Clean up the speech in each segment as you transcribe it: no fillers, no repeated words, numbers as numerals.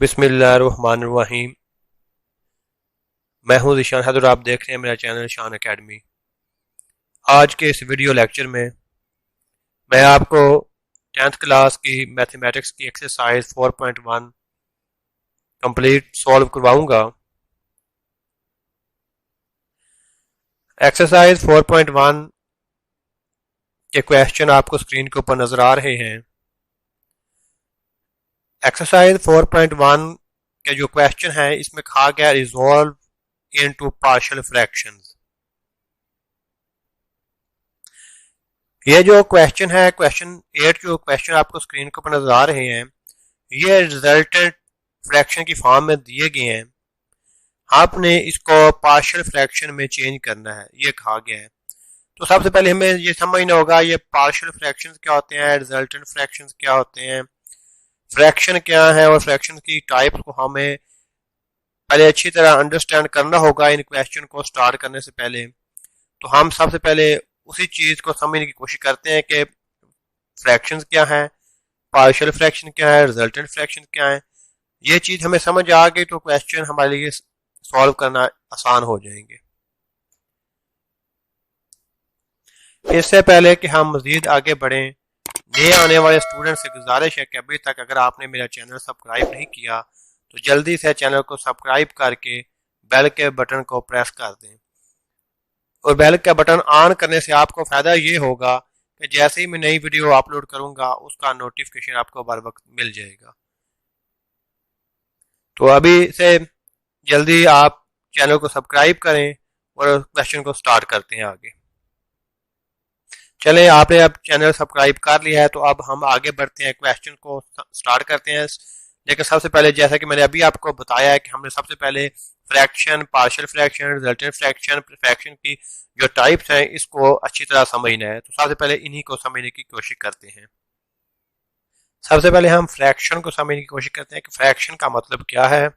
बिस्मिल्लाहिर्रहमानिर्रहीम। मैं हूं ज़ीशान हैदर, आप देख रहे हैं मेरा चैनल शान एकेडमी। आज के इस वीडियो लेक्चर में मैं आपको 10th क्लास की मैथमेटिक्स की एक्सरसाइज 4.1 कंप्लीट सॉल्व करवाऊंगा। एक्सरसाइज 4.1 के क्वेश्चन आपको स्क्रीन के ऊपर नजर आ रहे हैं। एक्सरसाइज 4.1 के जो क्वेश्चन है इसमें कहा गया रिजॉल्व इनटू पार्शियल फ्रैक्शंस। ये जो क्वेश्चन है, क्वेश्चन 8 जो क्वेश्चन आपको स्क्रीन के ऊपर नजर आ रहे हैं, ये रिजल्टेंट फ्रैक्शन की फॉर्म में दिए गए हैं। आपने इसको पार्शियल फ्रैक्शन में चेंज करना है, ये कहा गया है। तो सबसे पहले हमें ये समझना होगा ये पार्शियल फ्रैक्शंस क्या होते हैं, रिजल्टेंट फ्रैक्शंस क्या होते हैं, फ्रैक्शन क्या है और फ्रैक्शन की टाइप्स को हमें पहले अच्छी तरह अंडरस्टैंड करना होगा इन क्वेश्चन को स्टार्ट करने से पहले। तो हम सबसे पहले उसी चीज को समझने की कोशिश करते हैं कि फ्रैक्शंस क्या है, पार्शियल फ्रैक्शन क्या है, रिजल्टेंट फ्रैक्शन क्या है। ये चीज हमें समझ आ गई तो क्वेश्चन हमारे लिए सॉल्व करना आसान हो जाएंगे। इससे पहले कि हम मजीद आगे बढ़ें, नए आने वाले स्टूडेंट से गुजारिश है कि अभी तक अगर आपने मेरा चैनल सब्सक्राइब नहीं किया तो जल्दी से चैनल को सब्सक्राइब करके बेल के बटन को प्रेस कर दें। और बेल का बटन ऑन करने से आपको फायदा ये होगा कि जैसे ही मैं नई वीडियो अपलोड करूंगा उसका नोटिफिकेशन आपको बर वक्त मिल जाएगा। तो अभी से जल्दी आप चैनल को सब्सक्राइब करें और क्वेश्चन को स्टार्ट करते हैं आगे। चलें, आपने अब चैनल सब्सक्राइब कर लिया है तो अब हम आगे बढ़ते हैं, क्वेश्चन को स्टार्ट करते हैं। लेकिन सबसे पहले जैसा कि मैंने अभी आपको बताया है कि हमने सबसे पहले fraction, partial fraction, resultant fraction, fraction की जो टाइप्स हैं इसको अच्छी तरह समझना है। तो सबसे पहले इन्हीं को समझने की कोशिश करते हैं। सबसे पहले हम फ्रैक्शन को समझने की कोशिश करते हैं कि फ्रैक्शन का मतलब क्या है।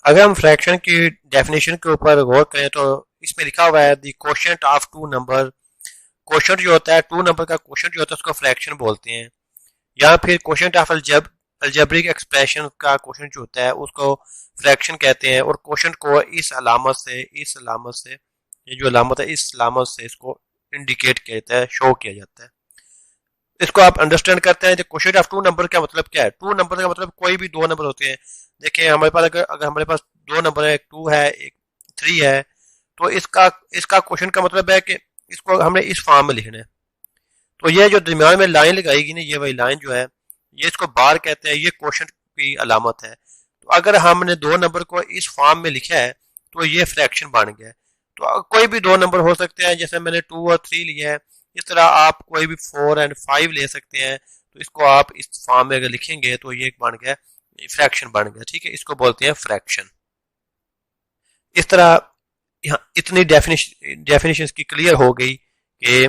अगर हम फ्रैक्शन की डेफिनेशन के ऊपर गौर करें तो इसमें लिखा हुआ है the quotient of two number. Quotient जो होता है, टू नंबर का कोशेंट जो होता है उसको फ्रैक्शन बोलते हैं, या फिर कोशेंट ऑफ अलजेब्रिक एक्सप्रेशन का कोशेंट जो होता है उसको फ्रैक्शन कहते हैं। और कोशेंट को इस अलामत से ये जो अलामत है इस अलामत से इसको इंडिकेट किया जाता है, शो किया जाता है। इसको आप अंडरस्टैंड करते हैं। कोशेंट ऑफ टू नंबर का मतलब क्या है? टू नंबर का मतलब कोई भी दो नंबर होते हैं। देखिए हमारे पास अगर हमारे पास दो नंबर है, एक टू है एक थ्री है, तो इसका इसका क्वेश्चन का मतलब है कि इसको हमने इस फॉर्म में लिखना है। तो ये जो दरमियान में लाइन लगाएगी ना, ये वही लाइन जो है, ये इसको बार कहते हैं, ये क्वेश्चन की अलामत है। तो अगर हमने दो नंबर को इस फॉर्म में लिखा है तो ये फ्रैक्शन बन गया है। तो कोई भी दो नंबर हो सकते हैं, जैसे मैंने टू और थ्री लिया है, इस तरह आप कोई भी फोर एंड फाइव ले सकते हैं। तो इसको आप इस फॉर्म में अगर लिखेंगे तो ये बन गया फ्रैक्शन बन गया। ठीक है, इसको बोलते हैं फ्रैक्शन। इस तरह यहाँ इतनी डेफिनेशन की क्लियर हो गई कि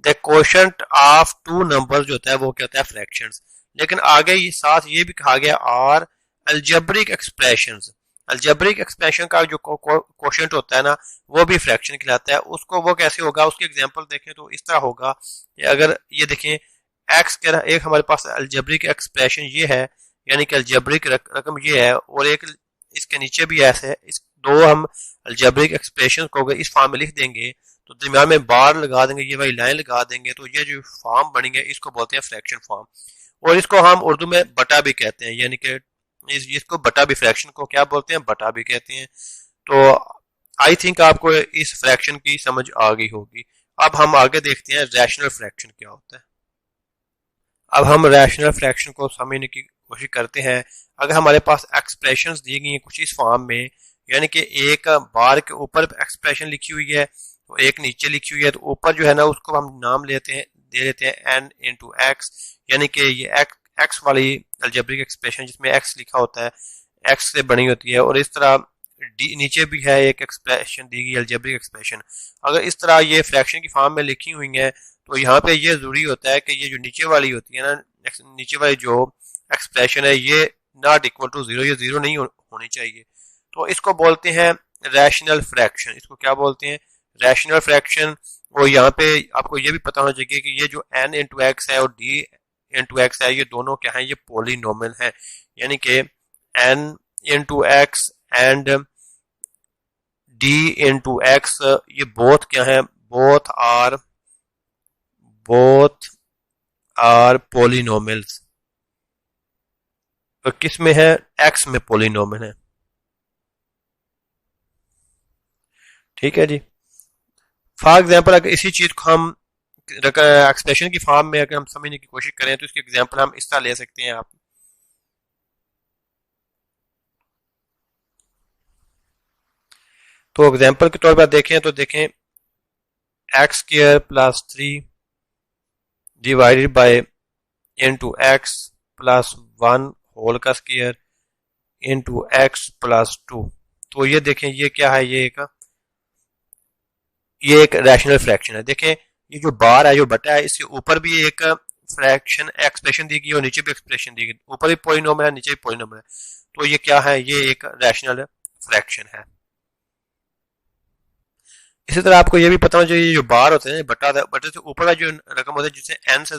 the quotient of two numbers जो होता है वो क्या होता है, फ्रैक्शंस। लेकिन आगे ये साथ ये भी कहा गया और अलजेब्रिक एक्सप्रेशंस। अलजेब्रिक एक्सप्रेशन का जो कोशेंट होता है ना वो भी फ्रैक्शन कहलाता है। उसको वो कैसे होगा, उसकी एग्जांपल देखें तो इस तरह होगा कि अगर ये देखें एक्स के एक हमारे पास अलजेब्रिक एक्सप्रेशन ये है, यानी कि अलजेब्रिक रकम ये है, और एक इसके नीचे भी ऐसे है। इस दो हम अलजेब्रिक एक्सप्रेशन को अगर इस फॉर्म में लिख देंगे तो दरमियान में बार लगा देंगे, ये वही लाइन लगा देंगे, तो ये जो फॉर्म बनेंगे इसको बोलते हैं फ्रैक्शन फॉर्म। और इसको हम उर्दू में बटा भी कहते हैं, यानी कि इसको बटा भी, फ्रैक्शन को क्या बोलते हैं, बटा भी कहते हैं। तो आई थिंक आपको इस फ्रैक्शन की समझ आ गई होगी। अब हम आगे देखते हैं रैशनल फ्रैक्शन क्या होता है। अब हम रैशनल फ्रैक्शन को समझने की कोशिश करते हैं। अगर हमारे पास एक्सप्रेशंस दी गई हैं कुछ इस फॉर्म में, यानी कि एक बार के ऊपर एक्सप्रेशन लिखी हुई है तो एक नीचे लिखी हुई है, तो ऊपर जो है ना उसको हम नाम दे लेते हैं एन इंटू एक्स, यानी कि ये एक्स वाली अलजेब्रिक एक्सप्रेशन जिसमें एक्स लिखा होता है, एक्स से बनी होती है। और इस तरह नीचे भी है एक एक्सप्रेशन दी गई अलजेब्रिक एक्सप्रेशन। अगर इस तरह ये फ्रैक्शन की फॉर्म में लिखी हुई है तो यहाँ पे ये जरूरी होता है कि ये जो नीचे वाली होती है ना, नीचे वाली जो एक्सप्रेशन है ये नॉट इक्वल टू जीरो, ये जीरो नहीं होनी चाहिए। तो इसको बोलते हैं रैशनल फ्रैक्शन। इसको क्या बोलते हैं, रैशनल फ्रैक्शन। और यहाँ पे आपको ये भी पता होना चाहिए कि ये जो एन इंटू एक्स है और डी इंटू एक्स है, ये दोनों क्या हैं, ये पोलिनोमियल हैं। यानी कि n into x and d into x, ये बोथ क्या है, बोथ आर पोलिनोमियल्स। तो किस में है, एक्स में पोलिनोमियल है। ठीक है जी। फॉर एग्जाम्पल अगर इसी चीज को हम एक्सप्रेशन की फॉर्म में अगर हम समझने की कोशिश करें तो इसकी एग्जाम्पल हम इस तरह ले सकते हैं। आप तो एग्जाम्पल के तौर पर देखें तो देखें x square plus 3 divided by into x plus 1 whole का स्क्वायर इंटू एक्स प्लस 2। तो ये देखें ये क्या है, ये एक रैशनल फ्रैक्शन है। देखें ये जो बार है, जो बटा है, इसके ऊपर भी एक फ्रैक्शन एक्सप्रेशन दी गई और नीचे भी एक्सप्रेशन दी गई, ऊपर भी पॉलिनोमियल है नीचे भी पॉलिनोमियल है। तो ये क्या है, ये एक रैशनल फ्रैक्शन है। इसी तरह आपको ये भी पता होना चाहिए, जो बार होते हैं बटे से ऊपर का जो रकम होता है जिसे एन से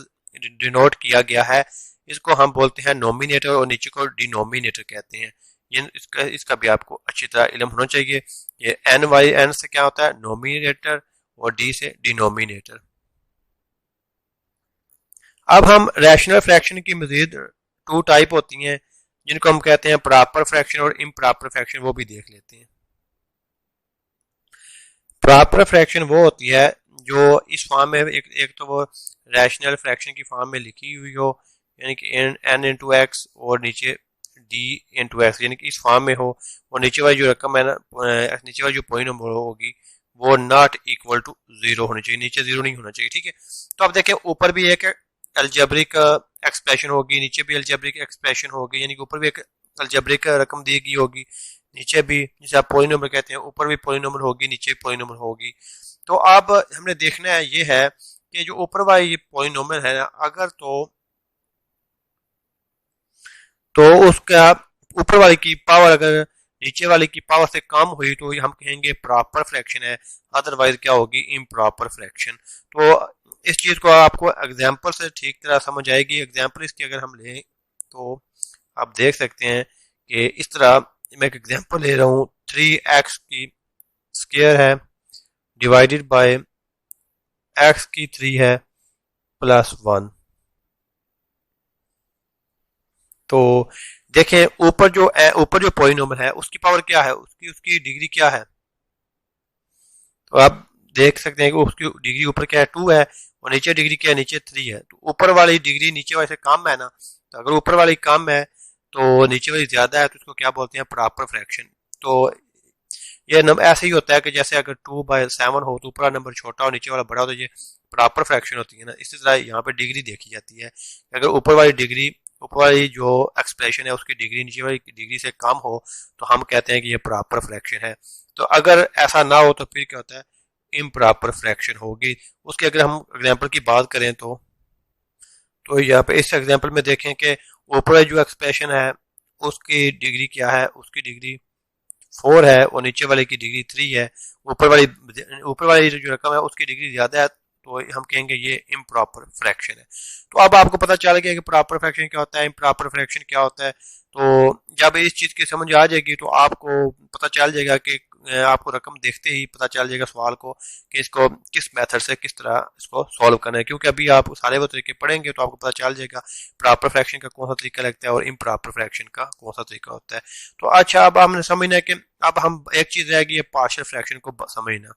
डिनोट किया गया है, इसको हम बोलते हैं नोमिनेटर और नीचे को डिनोमिनेटर कहते हैं। ये इसका भी आपको अच्छी तरह इल्म होना चाहिए। ये एन वाई एन से क्या होता है, नोमिनेटर, और डी से डिनोमिनेटर। अब हम रैशनल फ्रैक्शन की मजीद 2 टाइप होती हैं जिनको हम कहते हैं प्रॉपर फ्रैक्शन और इम्प्रॉपर फ्रैक्शन, वो भी देख लेते हैं। प्रॉपर फ्रैक्शन वो होती है जो इस फॉर्म में एक तो वो रैशनल फ्रैक्शन की फॉर्म में लिखी हुई हो, यानी कि एन इंटू एक्स और नीचे डी इंटू एक्स, यानी कि इस फॉर्म में हो, और नीचे वाली जो रकम है ना, नीचे वाली जो पॉइंट नंबर होगी वो नॉट इक्वल टू 0 होनी चाहिए, नीचे 0 नहीं होना चाहिए। ठीक है। तो आप देखें ऊपर भी एक अलजेब्रिक एक्सप्रेशन होगी, नीचे भी अलजेब्रिक एक्सप्रेशन होगी, यानी कि ऊपर भी एक अलजेब्रिक रकम दी गई होगी, नीचे भी, जिसे आप पॉलिनोमियल कहते हैं, ऊपर भी पॉलिनोमियल होगी नीचे भी पॉलिनोमियल होगी। तो अब हमने देखना है ये है कि जो ऊपर वाली ये पॉलिनोमियल है ना, अगर तो उसका ऊपर वाले की पावर अगर नीचे वाले की पावर से कम हुई तो हम कहेंगे प्रॉपर फ्रैक्शन है, अदरवाइज क्या होगी, इम्प्रॉपर फ्रैक्शन। तो इस चीज को आपको एग्जाम्पल से ठीक तरह समझ आएगी। एग्जाम्पल इसकी अगर हम लें तो आप देख सकते हैं कि इस तरह मैं एक एग्जाम्पल ले रहा हूँ, 3x की स्क्वायर है डिवाइडेड बाय x की 3 है प्लस 1। तो देखें ऊपर जो पॉलिनोमियल है उसकी पावर क्या है, उसकी उसकी डिग्री क्या है। तो आप देख सकते हैं कि उसकी डिग्री ऊपर क्या है, 2 है, और नीचे डिग्री क्या है, नीचे 3 है। तो ऊपर वाली डिग्री नीचे वाले से कम है ना, तो अगर ऊपर वाली कम है तो नीचे वाली ज्यादा है, तो उसको क्या बोलते हैं, प्रॉपर फ्रैक्शन। तो ये नंबर ऐसे ही होता है कि जैसे अगर 2/7 हो तो ऊपर वाला नंबर छोटा हो नीचे वाला बड़ा हो, तो ये प्रॉपर फ्रैक्शन होती है ना। इसी तरह यहाँ पे डिग्री देखी जाती है, अगर ऊपर वाली जो एक्सप्रेशन है उसकी डिग्री नीचे वाली डिग्री से कम हो तो हम कहते हैं कि ये प्रॉपर फ्रैक्शन है। तो अगर ऐसा ना हो तो फिर क्या होता है, इम्प्रॉपर फ्रैक्शन होगी। उसके अगर हम एग्जाम्पल की बात करें तो यहाँ पे इस एग्जाम्पल में देखें कि ऊपर जो एक्सप्रेशन है उसकी डिग्री क्या है, उसकी डिग्री 4 है और नीचे वाले की डिग्री 3 है। ऊपर वाली जो रकम है उसकी डिग्री ज्यादा है, तो हम कहेंगे ये इम्प्रॉपर फ्रैक्शन है। तो अब आपको पता चल गया कि प्रॉपर फ्रैक्शन क्या होता है, इम्प्रॉपर फ्रैक्शन क्या होता है। तो जब इस चीज की समझ आ जाएगी तो आपको पता चल जाएगा कि आपको रकम देखते ही पता चल जाएगा सवाल को कि इसको किस मेथड से किस तरह इसको सॉल्व करना है, क्योंकि अभी आप सारे वो तरीके पढ़ेंगे तो आपको पता चल जाएगा प्रॉपर फ्रैक्शन का कौन सा तरीका लगता है और इम्प्रॉपर फ्रैक्शन का कौन सा तरीका होता है। तो अच्छा, अब हमने समझना है कि अब हम एक चीज रह गई है पार्शियल फ्रैक्शन को समझना,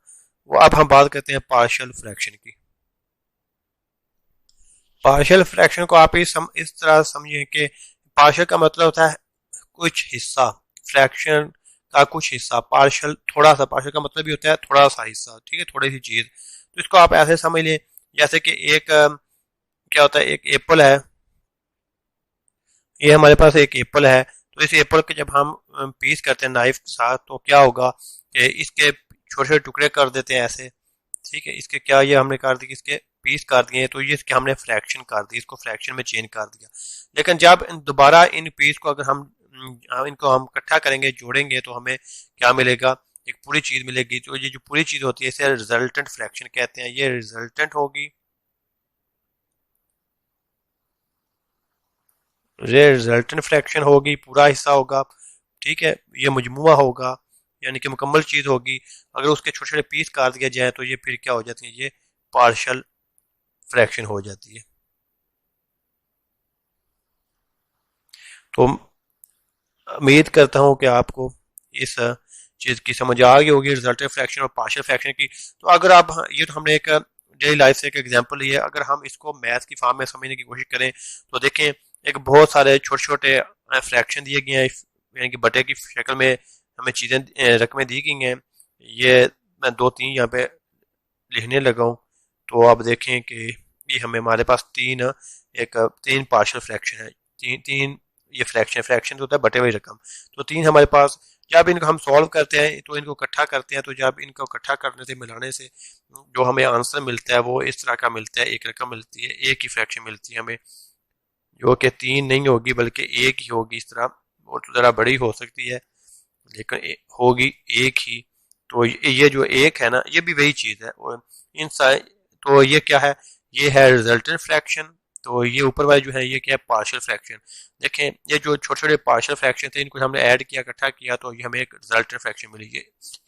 वो अब हम बात करते हैं पार्शियल फ्रैक्शन की। पार्शियल फ्रैक्शन को आप इस तरह समझिए कि पार्शियल का मतलब होता है कुछ हिस्सा, फ्रैक्शन का कुछ हिस्सा। पार्शियल का मतलब भी होता है थोड़ा सा हिस्सा, ठीक है, थोड़ी सी चीज। तो इसको आप ऐसे समझ लें जैसे कि क्या होता है, एक एप्पल है, ये हमारे पास एक एप्पल है। तो इस एप्पल के जब हम पीस करते हैं नाइफ के साथ तो क्या होगा कि इसके छोटे छोटे टुकड़े कर देते हैं ऐसे, ठीक है, इसके क्या ये हमने कर दिए, इसके पीस कर दिए, तो ये इसके हमने फ्रैक्शन कर दी, इसको फ्रैक्शन में चेंज कर दिया। लेकिन जब दोबारा इन पीस को अगर इनको हम इकट्ठा करेंगे, जोड़ेंगे, तो हमें क्या मिलेगा, एक पूरी चीज मिलेगी। तो ये जो पूरी चीज होती है इसे रिजल्टेंट फ्रैक्शन कहते हैं, ये रिजल्टेंट होगी। ये रिजल्टेंट फ्रैक्शन होगी, पूरा हिस्सा होगा, ठीक है, ये मजमुआ होगा, यानी कि मुकम्मल चीज होगी। अगर उसके छोटे छोटे पीस काट दिया जाए तो ये फिर क्या हो जाती है, ये पार्शल फ्रैक्शन हो जाती है। तो उम्मीद करता हूँ कि आपको इस चीज की समझ आ गई होगी, रिजल्टेंट फ्रैक्शन और पार्शियल फ्रैक्शन की। तो अगर आप, ये तो हमने एक डेली लाइफ से एक एग्जांपल लिया है, अगर हम इसको मैथ की फॉर्म में समझने की कोशिश करें तो देखें, एक बहुत सारे छोटे छोटे फ्रैक्शन दिए गए हैं, यानी कि बटे की शक्ल में हमें चीजें, रकमें दी गई हैं। ये मैं दो तीन यहाँ पे लिखने लगा हूँ। तो आप देखें कि ये हमें, हमारे पास तीन पार्शियल फ्रैक्शन है, तीन तीन ये फ्रैक्शन होता है बटे हुई रकम। तो तीन हमारे पास, जब इनको हम सॉल्व करते हैं तो इनको इकट्ठा करते हैं, तो जब इनको इकट्ठा करने से, मिलाने से जो हमें आंसर मिलता है वो इस तरह का मिलता है, एक रकम मिलती है, एक ही फ्रैक्शन मिलती है हमें, जो कि तीन नहीं होगी बल्कि एक ही होगी। इस तरह वो तो ज़रा बड़ी हो सकती है लेकिन होगी एक ही। तो ये जो एक है ना, ये भी वही चीज़ है। और इन तो ये क्या है, ये है रिजल्टेंट फ्रैक्शन। तो ये ऊपर वाले जो है ये क्या है, पार्शियल फ्रैक्शन। देखें, ये जो छोटे छोटे पार्शियल फ्रैक्शन थे इनको हमने ऐड किया, इकट्ठा किया, तो ये हमें एक रिजल्टेंट फ्रैक्शन मिली।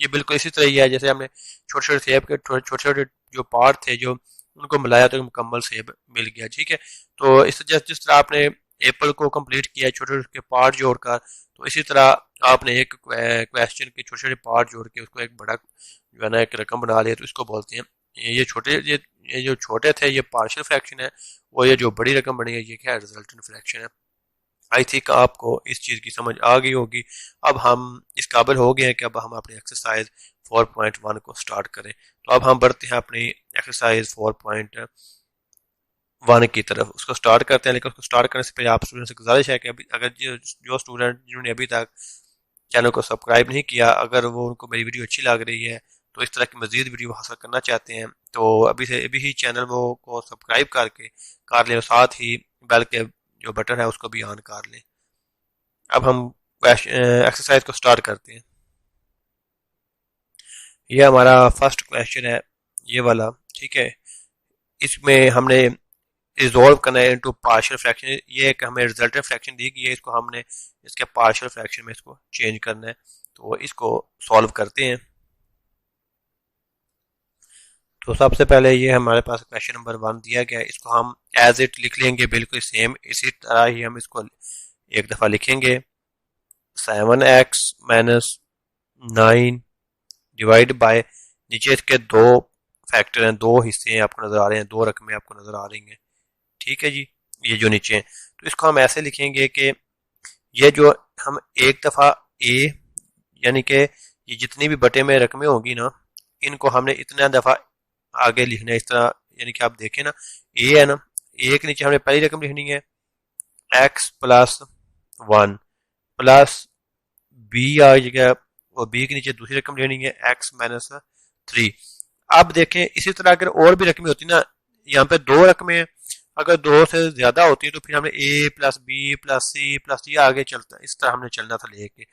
ये बिल्कुल इसी तरह ही है जैसे हमने छोटे छोटे सेब के छोटे छोटे जो पार्ट थे, जो उनको मिलाया तो मुकम्मल सेब मिल गया, ठीक है। तो इस जिस तरह आपने एप्पल को कंप्लीट किया छोटे छोटे पार्ट जोड़कर, तो इसी तरह आपने एक क्वेश्चन के छोटे छोटे पार्ट जोड़ के उसको एक बड़ा जो है ना एक रकम बना लिया, तो इसको बोलते हैं ये जो छोटे थे ये पार्शियल फ्रैक्शन है, और ये जो बड़ी रकम बनी है ये क्या है, रिजल्टेंट फ्रैक्शन है। आई थिंक आपको इस चीज़ की समझ आ गई होगी। अब हम इस काबिल हो गए हैं कि अब हम अपनी एक्सरसाइज 4.1 को स्टार्ट करें। तो अब हम बढ़ते हैं अपनी एक्सरसाइज 4.1 की तरफ, उसको स्टार्ट करते हैं। लेकिन उसको स्टार्ट करने से पहले आप स्टूडेंट से गुजारिश है कि अभी अगर जो स्टूडेंट जिन्होंने अभी तक चैनल को सब्सक्राइब नहीं किया, अगर वो उनको मेरी वीडियो अच्छी लग रही है तो इस तरह की मजीद वीडियो हासिल करना चाहते हैं, तो अभी ही चैनल वो को सब्सक्राइब करके कर लें, और साथ ही बेल के जो बटन है उसको भी ऑन कर लें। अब हम एक्सरसाइज को स्टार्ट करते हैं। ये हमारा फर्स्ट क्वेश्चन है, ये वाला, ठीक है। इसमें हमने रिजोल्व करना है इनटू पार्शियल फ्रैक्शन। ये एक हमें रिजल्टेंट फ्रैक्शन दी गई है, इसको हमने इसके पार्शियल फ्रैक्शन में इसको चेंज करना है। तो इसको सॉल्व करते हैं। तो सबसे पहले ये हमारे पास क्वेश्चन नंबर 1 दिया गया है, इसको हम एज इट लिख लेंगे, बिल्कुल सेम इसी तरह ही हम इसको एक दफ़ा लिखेंगे। 7x-9 डिवाइड बाय, नीचे इसके दो फैक्टर हैं, दो हिस्से हैं आपको नजर आ रहे हैं, दो रकमें आपको नजर आ रही हैं, ठीक है जी। ये जो नीचे हैं, तो इसको हम ऐसे लिखेंगे कि ये जो हम एक दफा ए, यानी कि ये जितनी भी बटे में रकमें होंगी ना, इनको हमने इतना दफा आगे लिखना है, इस तरह। यानी कि आप देखें ना, ए है ना, ए के नीचे हमने पहली रकम लिखनी है x+1 प्लस बी आ जाएगा, और बी के नीचे दूसरी रकम लेनी है x-3। अब देखें, इसी तरह अगर और भी रकमें होती ना, यहाँ पे दो रकमें हैं, अगर दो से ज्यादा होती है तो फिर हमने a plus b plus c plus ये आगे चलता है, इस तरह हमने चलना था लेके।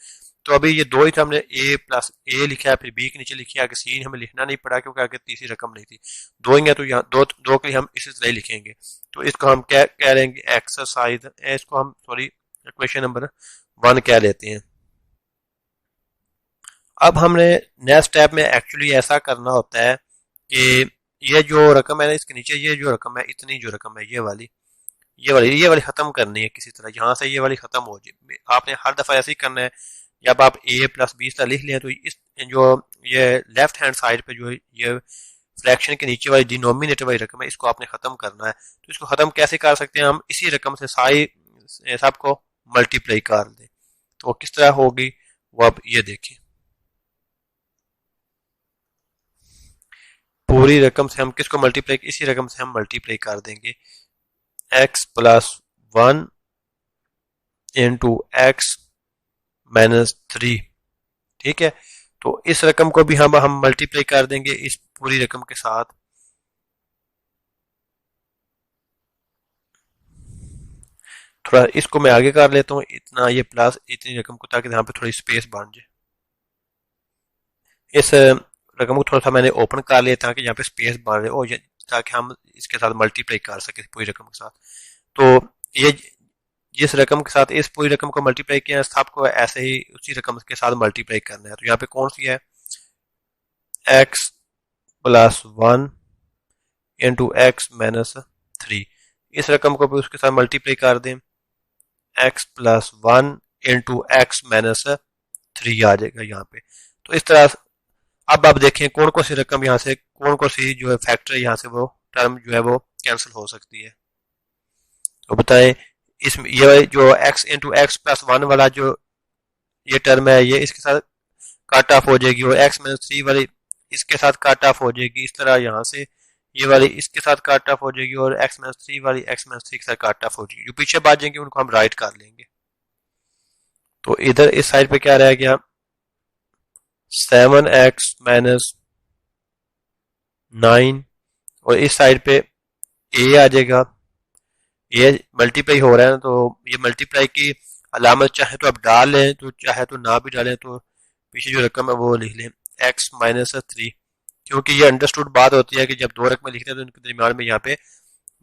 तो अभी ये दो ही था, हमने a प्लस ए लिखा है, फिर b के नीचे लिखी है, आगे c हमें लिखना नहीं पड़ा क्योंकि आगे तीसरी रकम नहीं थी। दो ही है तो यहाँ दो दो के लिए हम इसी तरह ही लिखेंगे। तो इसको हम क्या कह लेंगे, एक्सरसाइज, इसको हम सॉरी क्वेश्चन नंबर 1 कह लेते हैं। अब हमने नेक्स्ट स्टेप में एक्चुअली ऐसा करना होता है कि ये जो रकम है ना, इसके नीचे ये जो रकम है, इतनी जो रकम है, ये वाली खत्म करनी है किसी तरह, यहाँ से ये वाली खत्म हो जाए। आपने हर दफा ऐसे ही करना है। जब आप a प्लस बी तरह लिख लें तो इस जो ये लेफ्ट हैंड साइड पे जो ये फ्रैक्शन के नीचे वाली डिनोमिनेटर वाली रकम है, इसको आपने खत्म करना है। तो इसको खत्म कैसे कर सकते हैं, हम इसी रकम से सारी सबको मल्टीप्लाई कर दें। तो वो किस तरह होगी वो अब ये देखिए, पूरी रकम से हम किसको मल्टीप्लाई, इसी रकम से हम मल्टीप्लाई कर देंगे, x+1 इंटू x-3, ठीक है। तो इस रकम को भी हम मल्टीप्लाई कर देंगे इस पूरी रकम के साथ। थोड़ा इसको मैं आगे कर लेता हूँ, इतना ये प्लस इतनी रकम को, ताकि यहाँ पे थोड़ी स्पेस बन जाए। इस रकम को थोड़ा सा मैंने ओपन कर लिया ताकि यहाँ पे स्पेस बन रहे हो, ताकि हम इसके साथ मल्टीप्लाई कर सके पूरी रकम के साथ। तो ये जिस रकम के साथ इस पूरी रकम को मल्टीप्लाई किया है आपको ऐसे ही उसी रकम के साथ मल्टीप्लाई करना है। तो यहाँ पे कौन सी है, x plus 1 into x minus 3। इस रकम को भी उसके साथ मल्टीप्लाई कर दें, x plus 1 into x minus 3 आ जाएगा यहाँ पे। तो इस तरह अब आप देखें कौन कौन सी रकम यहाँ से, कौन कौन सी जो है फैक्टर यहाँ से वो टर्म जो है वो कैंसिल हो सकती है। तो बताएं, इसमें ये जो x इंटू एक्स प्लस 1 वाला जो ये टर्म है ये इसके साथ कट ऑफ हो जाएगी, और x माइनस 3 वाली इसके साथ कट ऑफ हो जाएगी। इस तरह यहाँ से ये वाली इसके साथ कट ऑफ हो जाएगी, और x माइनस 3 वाली x माइनस 3 के साथ कट ऑफ हो जाएगी। जो पीछे बात जाएंगे उनको हम राइट कर लेंगे। तो इधर इस साइड पे क्या रह गया, 7x माइनस 9, और इस साइड पे a आ जाएगा। ये मल्टीप्लाई हो रहा है तो ये मल्टीप्लाई की अलामत चाहे तो आप डाल लें, तो चाहे तो ना भी डालें, तो पीछे जो रकम है वो लिख लें x माइनस 3, क्योंकि ये अंडरस्टूड बात होती है कि जब दो रकमें लिखते हैं तो उनके दरमियान में यहाँ पे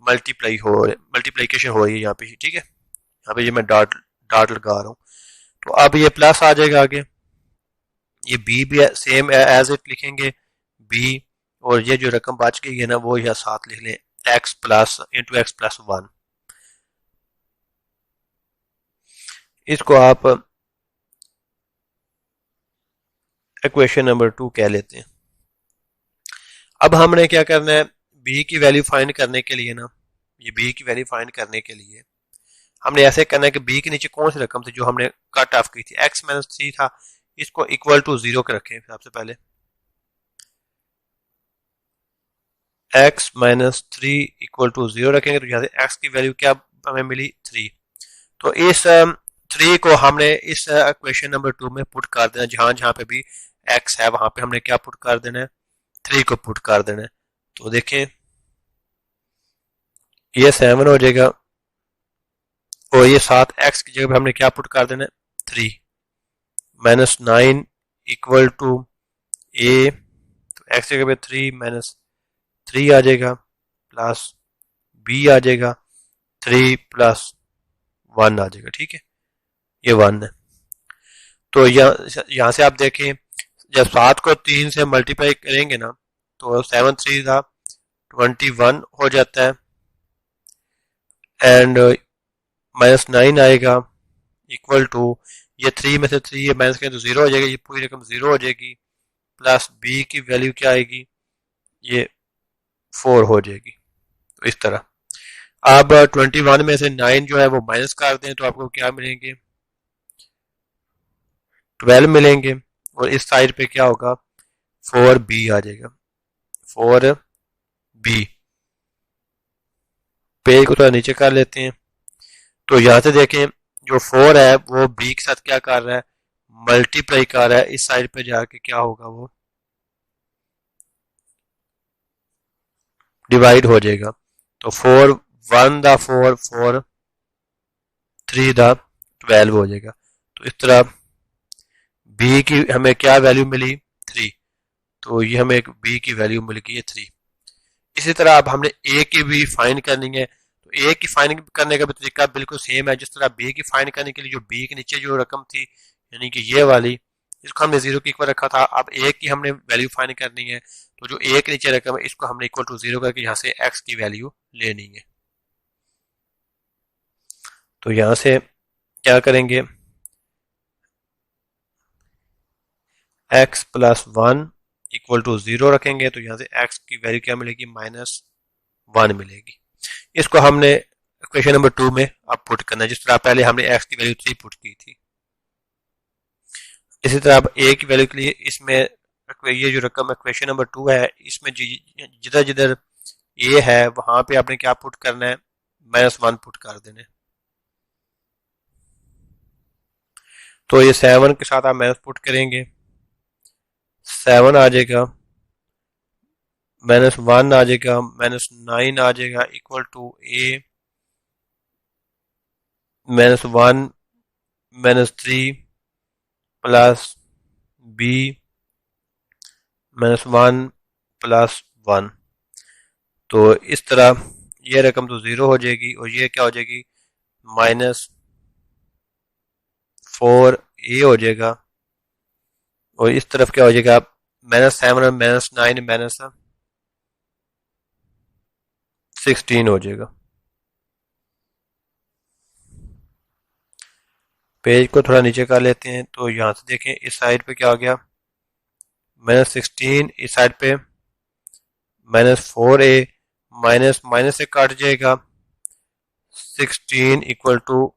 मल्टीप्लीकेशन हो रही है यहाँ पे, ठीक है। यहाँ पे ये मैं डॉट डॉट लगा रहा हूँ। तो अब ये प्लस आ जाएगा आगे, ये b भी सेम एज इट लिखेंगे b, और ये जो रकम बच गई है ना वो यहाँ साथ लिख लें x plus into x plus 1। इसको आप इक्वेशन नंबर 2 कह लेते हैं। अब हमने क्या करना है, b की वैल्यू फाइंड करने के लिए ना, ये b की वैल्यू फाइंड करने के लिए हमने ऐसे करना है कि b के नीचे कौन सी रकम थी जो हमने कट ऑफ की थी, x माइनस 3 था, इसको इक्वल टू 0 के रखें। सबसे पहले x माइनस 3 इक्वल टू 0 रखेंगे तो यहाँ से x की वैल्यू क्या हमें मिली, 3। तो इस 3 को हमने इस इक्वेशन नंबर 2 में पुट कर देना, जहां जहां पे भी x है वहां पे हमने क्या पुट कर देना है, 3 को पुट कर देना है। तो देखें ये 7 हो जाएगा, और ये 7 x की जगह पे हमने क्या पुट कर देना है, 3 माइनस 9 इक्वल टू a, तो x की जगह पे 3 माइनस 3 आ जाएगा, प्लस b आ जाएगा 3 प्लस 1 आ जाएगा, ठीक है, ये 1 है। तो यहाँ से आप देखें जब 7 को 3 से मल्टीप्लाई करेंगे ना तो 7 3 था 21 हो जाता है, एंड माइनस 9 आएगा इक्वल टू ये 3 में से 3 ये माइनस करें तो 0 हो जाएगा, ये पूरी रकम 0 हो जाएगी, प्लस b की वैल्यू क्या आएगी, ये 4 हो जाएगी। तो इस तरह अब 21 में से 9 जो है वो माइनस कर दें तो आपको क्या मिलेंगे, 12 मिलेंगे, और इस साइड पे क्या होगा, 4b आ जाएगा, 4b। पेज को थोड़ा नीचे कर लेते हैं। तो यहां से देखें जो 4 है वो b के साथ क्या कर रहा है, मल्टीप्लाई कर रहा है, इस साइड पे जाके क्या होगा, वो डिवाइड हो जाएगा। तो 4 1 दा 4 4 3 दा 12 हो जाएगा। तो इस तरह b की हमें क्या वैल्यू मिली, 3, तो ये हमें एक b की वैल्यू मिल गई है 3। इसी तरह अब हमने a की भी फाइंड करनी है। तो a की फाइंड करने का भी तरीका बिल्कुल सेम है जिस तरह b की फाइंड करने के लिए जो b के नीचे जो रकम थी यानी कि ये वाली, इसको हमने 0 के इक्वल रखा था। अब a की हमने वैल्यू फाइंड करनी है, तो जो a के नीचे रकम है इसको हमने इक्वल टू 0 करके यहाँ से x की वैल्यू लेनी है। तो यहाँ से क्या करेंगे, x प्लस 1 इक्वल टू 0 रखेंगे, तो यहाँ से x की वैल्यू क्या मिलेगी, -1 मिलेगी। इसको हमने इक्वेशन नंबर 2 में अब पुट करना है, जिस तरह पहले हमने x की वैल्यू 3 पुट की थी। इसी तरह अब a की वैल्यू के लिए इसमें ये जो रकम इक्वेशन नंबर 2 है इसमें जिधर जिधर a है वहां पे आपने क्या पुट करना है, -1 पुट कर देना है। तो ये 7 के साथ आप माइनस पुट करेंगे, 7 आ जाएगा, -1 आ जाएगा, -9 आ जाएगा equal to a -1 -3 plus b -1 plus 1। तो इस तरह ये रकम तो 0 हो जाएगी और ये क्या हो जाएगी, 4a हो जाएगा, और इस तरफ क्या हो जाएगा, -7 और -9 -16 हो जाएगा। पेज को थोड़ा नीचे कर लेते हैं, तो यहाँ से देखें इस साइड पे क्या हो गया, -16, इस साइड पे -4a, माइनस माइनस से कट जाएगा, 16 इक्वल टू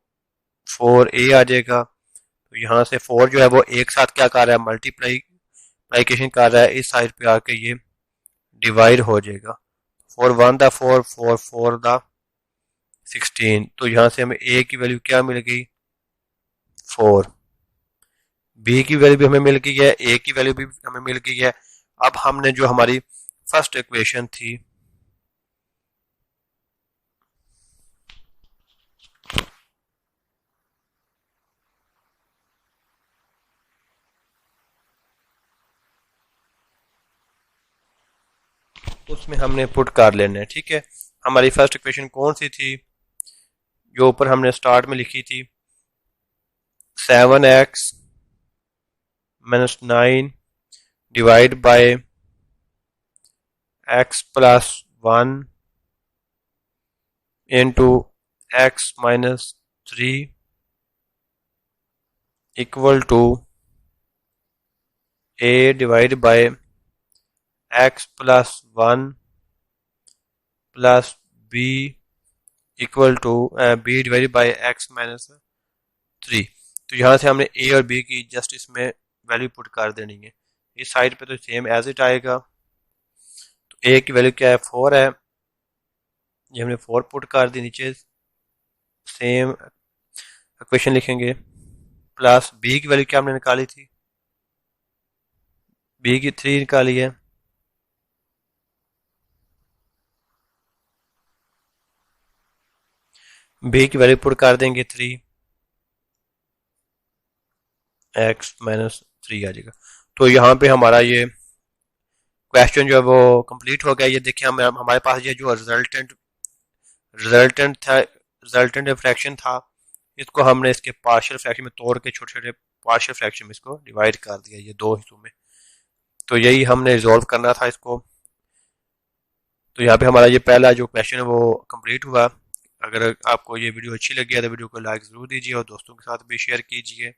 4a आ जाएगा। तो यहाँ से 4 जो है वो एक साथ क्या कर रहा है, मल्टीप्लाइकेशन कर रहा है, इस साइड पे आके ये डिवाइड हो जाएगा। 4 1 दा 4, 4 4 दा 16। तो यहाँ से हमें a की वैल्यू क्या मिल गई, 4। बी की वैल्यू भी हमें मिल गई है, ए की वैल्यू भी हमें मिल गई है। अब हमने जो हमारी फर्स्ट इक्वेशन थी, उसमें हमने पुट कर लेना है। ठीक है, हमारी फर्स्ट इक्वेशन कौन सी थी, जो ऊपर हमने स्टार्ट में लिखी थी, 7x -9 divide by x plus 1 into x -3 equal to a divide by x plus 1 plus b equal to b divided by x -3। तो यहाँ से हमने a और b की जस्ट इसमें वैल्यू पुट कर देनी है। इस साइड पे तो सेम एज इट आएगा। तो a की वैल्यू क्या है, 4 है, ये हमने 4 पुट कर दी, नीचे सेम इक्वेशन लिखेंगे। प्लस b की वैल्यू क्या हमने निकाली थी, b की 3 निकाली है, b की वैल्यू पुट कर देंगे 3, x -3 आ जाएगा। तो यहाँ पे हमारा ये क्वेश्चन जो है वो कंप्लीट हो गया। ये देखिए हमारे पास ये जो रिजल्टेंट फ्रैक्शन था, इसको हमने इसके पार्शियल फ्रैक्शन में तोड़ के छोटे छोटे पार्शियल फ्रैक्शन में इसको डिवाइड कर दिया, ये दो हिस्सों में। तो यही हमने रिजॉल्व करना था इसको। तो यहाँ पे हमारा ये पहला जो क्वेश्चन है वो कंप्लीट हुआ। अगर आपको ये वीडियो अच्छी लगी है तो वीडियो को लाइक ज़रूर दीजिए और दोस्तों के साथ भी शेयर कीजिए।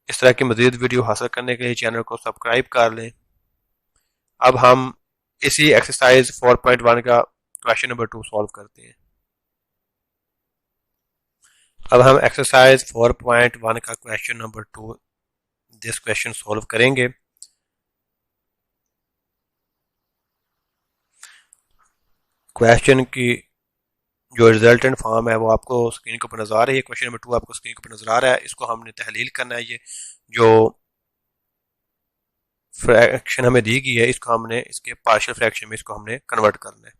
इस तरह की मज़ीद वीडियो हासिल करने के लिए चैनल को सब्सक्राइब कर लें। अब हम इसी एक्सरसाइज 4.1 का क्वेश्चन नंबर 2 सॉल्व करते हैं। अब हम एक्सरसाइज 4.1 का question number 2 this question solve करेंगे। क्वेश्चन की जो रिजल्टेंट फॉर्म है वो आपको स्क्रीन के ऊपर नजर आ रही है। क्वेश्चन नंबर 2 आपको स्क्रीन के ऊपर नजर आ रहा है। इसको हमने तहलील करना है। ये जो फ्रैक्शन हमें दी गई है, इसको हमने इसके पार्शियल फ्रैक्शन में इसको हमने कन्वर्ट करना है।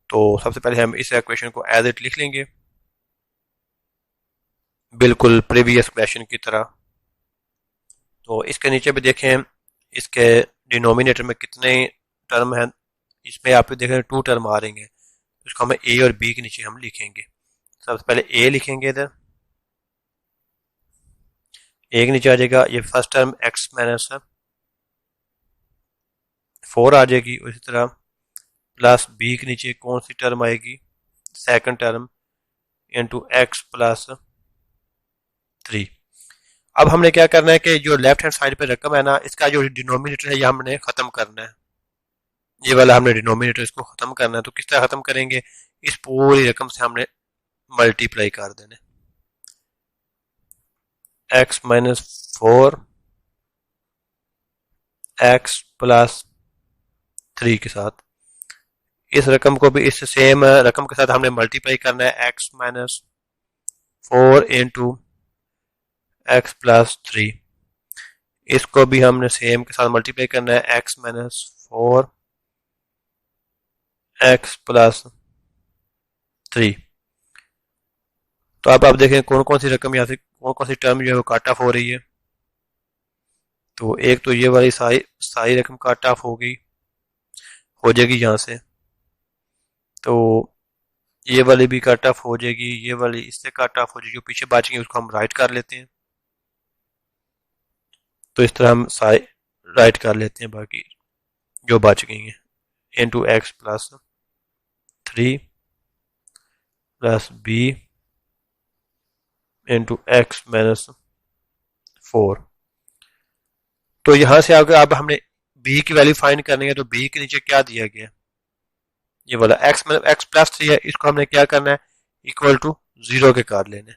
तो सबसे पहले हम इस इक्वेशन को एज इट लिख लेंगे, बिल्कुल प्रीवियस क्वेश्चन की तरह। तो इसके नीचे भी देखें, इसके डिनोमिनेटर में कितने टर्म हैं, इसमें आप देखें 2 टर्म आ रही हैं। इसको हमें ए और बी के नीचे हम लिखेंगे। सबसे पहले ए लिखेंगे, इधर ए के नीचे आ जाएगा ये फर्स्ट टर्म x -4 आ जाएगी। उसी तरह प्लस बी के नीचे कौन सी टर्म आएगी, second term into x plus 3। अब हमने क्या करना है कि जो लेफ्ट हैंड साइड पे रकम है ना, इसका जो डिनोमिनेटर है ये हमने खत्म करना है। ये वाला हमने डिनोमिनेटर इसको खत्म करना है। तो किस तरह खत्म करेंगे, इस पूरी रकम से हमने मल्टीप्लाई कर देना है। x -4 x प्लस 3 के साथ, इस रकम को भी इस सेम रकम के साथ हमने मल्टीप्लाई करना है। x -4 इंटू x प्लस 3, इसको भी हमने सेम के साथ मल्टीप्लाई करना है। x -4 x plus 3। तो अब आप देखें कौन कौन सी रकम यहाँ से, कौन कौन सी टर्म जो है वो काट ऑफ हो रही है। तो एक तो ये वाली सारी रकम काट ऑफ हो गई, हो जाएगी यहाँ से। तो ये वाली भी कट ऑफ हो जाएगी, ये वाली इससे कट ऑफ हो जाएगी, जो पीछे बचेंगे उसको हम राइट कर लेते हैं। तो इस तरह हम सारे राइट कर लेते हैं बाकी जो बच गई हैं। Into x plus 3 plus b into x minus 4। तो यहां से आगे अब हमने बी की वैल्यू फाइंड करनी है, तो बी के नीचे क्या दिया गया है, ये वाला एक्स मतलब एक्स प्लस 3 है, इसको हमने क्या करना है, इक्वल टू 0 के कर लेने।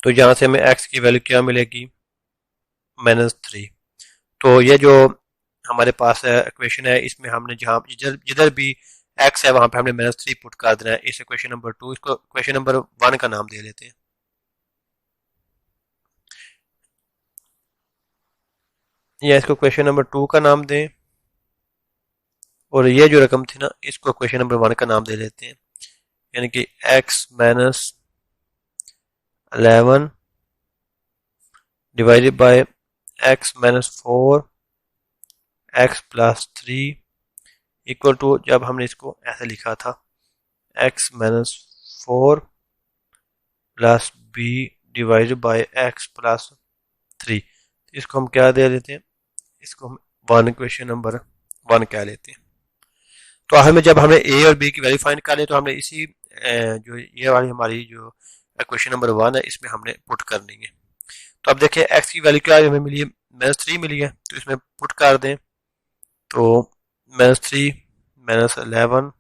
तो यहां से हमें एक्स की वैल्यू क्या मिलेगी, -3। तो ये जो हमारे पास इक्वेशन है, इसमें हमने जहां जिधर जिधर भी एक्स है वहां पे हमने -3 पुट कर देना है। इस इक्वेशन नंबर 2, इसको इक्वेशन नंबर 1 का नाम दे लेते हैं। या इसको क्वेश्चन नंबर 2 का नाम दें, और ये जो रकम थी ना इसको क्वेश्चन नंबर 1 का नाम दे लेते हैं। यानी कि x minus 11 divided by x minus 4 x plus 3 equal to, जब हमने इसको ऐसे लिखा था, x minus 4 plus b divided by x plus 3। इसको हम क्या दे देते हैं, इसको हम 1 क्वेश्चन नंबर 1 कह लेते हैं। तो हमें जब हमने ए और बी की वैल्यू फाइंड कर ली, तो हमने इसी जो ये वाली हमारी जो क्वेश्चन नंबर 1 है इसमें हमने पुट करनी है। तो अब देखिए एक्स की वैल्यू क्या हमें मिली है, -3 मिली है, तो इसमें पुट कर दें। तो -3 -11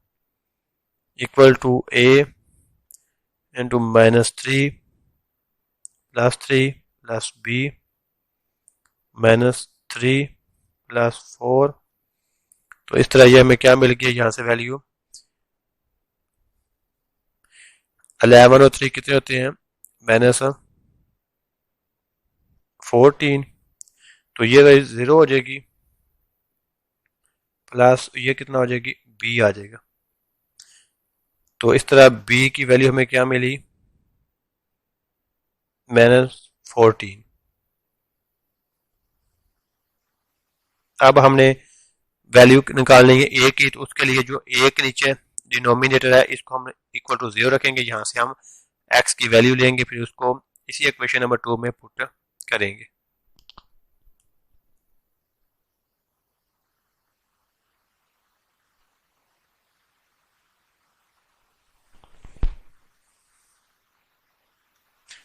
equal to a into -3 +3 plus b -3 plus 4। तो इस तरह ये हमें क्या मिल गया, यहाँ से वैल्यू 11 और 3 कितने होते हैं, -14। तो ये 0 हो जाएगी, प्लस ये कितना हो जाएगी, बी आ जाएगा। तो इस तरह बी की वैल्यू हमें क्या मिली, -14। अब हमने वैल्यू निकालनी है ए की, तो उसके लिए जो ए के नीचे डिनोमिनेटर है इसको हम इक्वल टू 0 रखेंगे। यहाँ से हम एक्स की वैल्यू लेंगे, फिर उसको इसी इक्वेशन नंबर 2 में पुट करेंगे।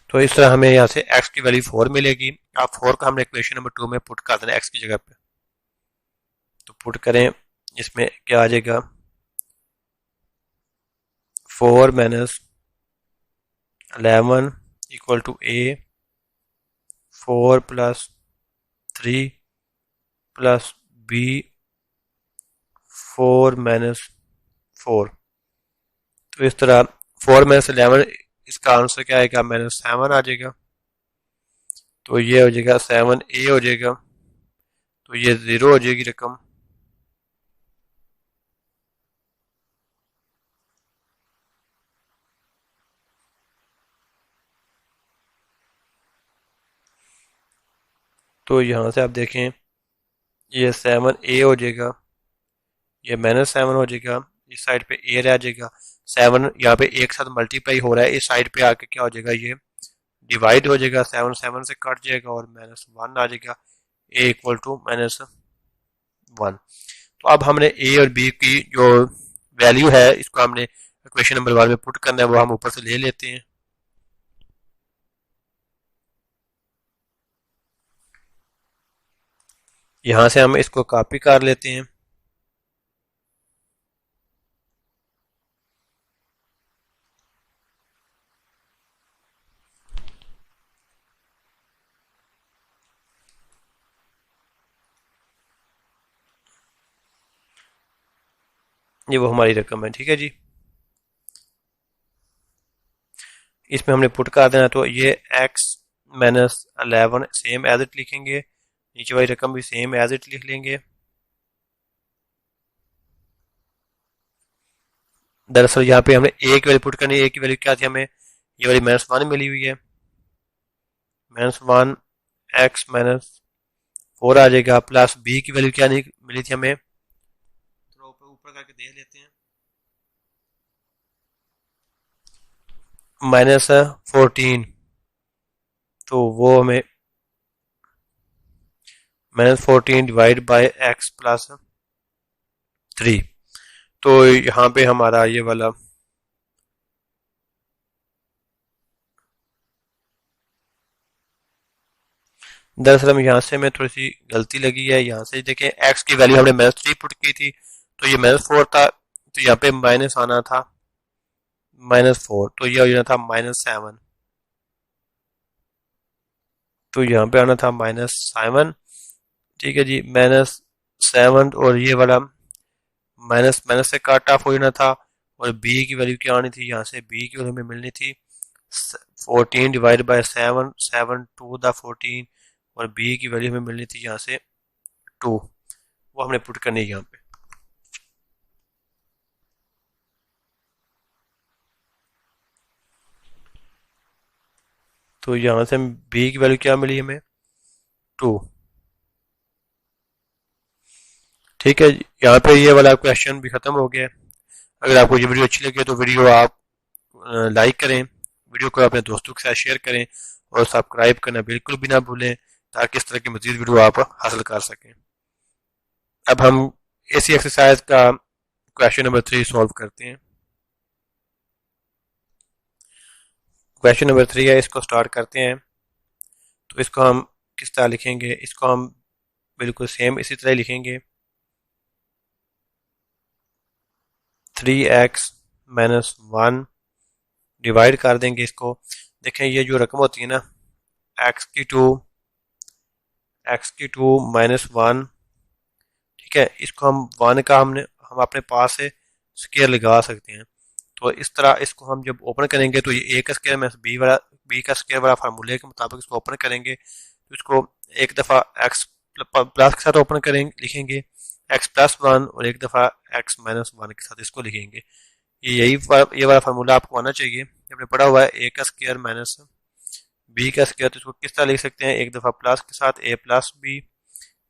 तो इस तरह हमें यहाँ से x की वैल्यू 4 मिलेगी। अब 4 का हमने इक्वेशन नंबर 2 में पुट कर देना x की जगह पे। तो पुट करें, इसमें क्या आ जाएगा, 4 minus 11 equal to a, 4 plus 3 plus b, 4 minus 4। तो इस तरह 4 माइनस 11, इसका आंसर क्या आएगा, -7 आ जाएगा। तो ये हो जाएगा 7a हो जाएगा। तो ये 0 हो जाएगी रकम। तो यहाँ से आप देखें, ये 7a हो जाएगा, ये -7 हो जाएगा, इस साइड पे a रह जाएगा। 7 यहाँ पे एक साथ मल्टीप्लाई हो रहा है, इस साइड पे आके क्या हो जाएगा, ये डिवाइड हो जाएगा, 7 7 से कट जाएगा और -1 आ जाएगा, a इक्वल टू -1। तो अब हमने a और b की जो वैल्यू है इसको हमने इक्वेशन नंबर 1 में पुट करना है, वो हम ऊपर से ले लेते हैं। यहाँ से हम इसको कॉपी कर लेते हैं। ये वो हमारी रकम है, ठीक है जी। इसमें हमने पुट कर देना, तो ये x -11 सेम एज इट लिखेंगे, नीचे वाली रकम भी सेम एज इट लिख लेंगे। दरअसल यहाँ पे हमने a की वैल्यू पुट करनी है। a की वैल्यू क्या थी, हमें ये वाली -1 मिली हुई है, -1 x -4 आ जाएगा, प्लस b की वैल्यू क्या नहीं मिली थी हमें, इसको ऊपर करके देख लेते हैं। -14, तो वो हमें -14 डिवाइड बाय x प्लस 3, तो यहाँ पे हमारा ये वाला दरअसल हम यहाँ से हमें थोड़ी सी गलती लगी है। यहाँ से देखें x की वैल्यू हमने -3 पुट की थी, तो ये -4 था, तो यहाँ पे माइनस आना था -4, तो ये हो जाना था -7, तो यहाँ पे आना था -7। ठीक है जी, -7, और ये वाला माइनस माइनस से काट ऑफ हो जाना था, और b की वैल्यू क्या आनी थी, यहाँ से b की वैल्यू हमें मिलनी थी 14 डिवाइड बाय 7, 7 टू द 14, और b की वैल्यू हमें मिलनी थी यहाँ से 2, वो हमने पुट करनी है यहाँ पे। तो यहाँ से b की वैल्यू क्या मिली हमें 2। ठीक है, यहाँ पे ये वाला क्वेश्चन भी खत्म हो गया। अगर आपको ये वीडियो अच्छी लगे तो वीडियो आप लाइक करें, वीडियो को अपने दोस्तों के साथ शेयर करें, और सब्सक्राइब करना बिल्कुल भी ना भूलें, ताकि इस तरह की मजीद वीडियो आप हासिल कर सकें। अब हम इसी एक्सरसाइज का क्वेश्चन नंबर 3 सॉल्व करते हैं। क्वेश्चन नंबर 3 है, इसको स्टार्ट करते हैं। तो इसको हम किस तरह लिखेंगे, इसको हम बिल्कुल सेम इसी तरह लिखेंगे, 3x - 1 डिवाइड कर देंगे इसको। देखें ये जो रकम होती है ना, x की 2 -1, ठीक है, इसको हम 1 का हम अपने पास से स्केयर लगा सकते हैं। तो इस तरह इसको हम जब ओपन करेंगे तो ये a का स्केयर में b का स्केयर वाला फार्मूले के मुताबिक इसको ओपन करेंगे, तो इसको एक दफ़ा x प्लस के साथ ओपन करेंगे, लिखेंगे x+1, और एक दफ़ा x-1 के साथ इसको लिखेंगे। ये वाला फार्मूला आपको आना चाहिए, आपने पढ़ा हुआ है a का स्केयर माइनस b का स्केयर। तो इसको किस तरह लिख सकते हैं, एक दफ़ा प्लस के साथ a प्लस b,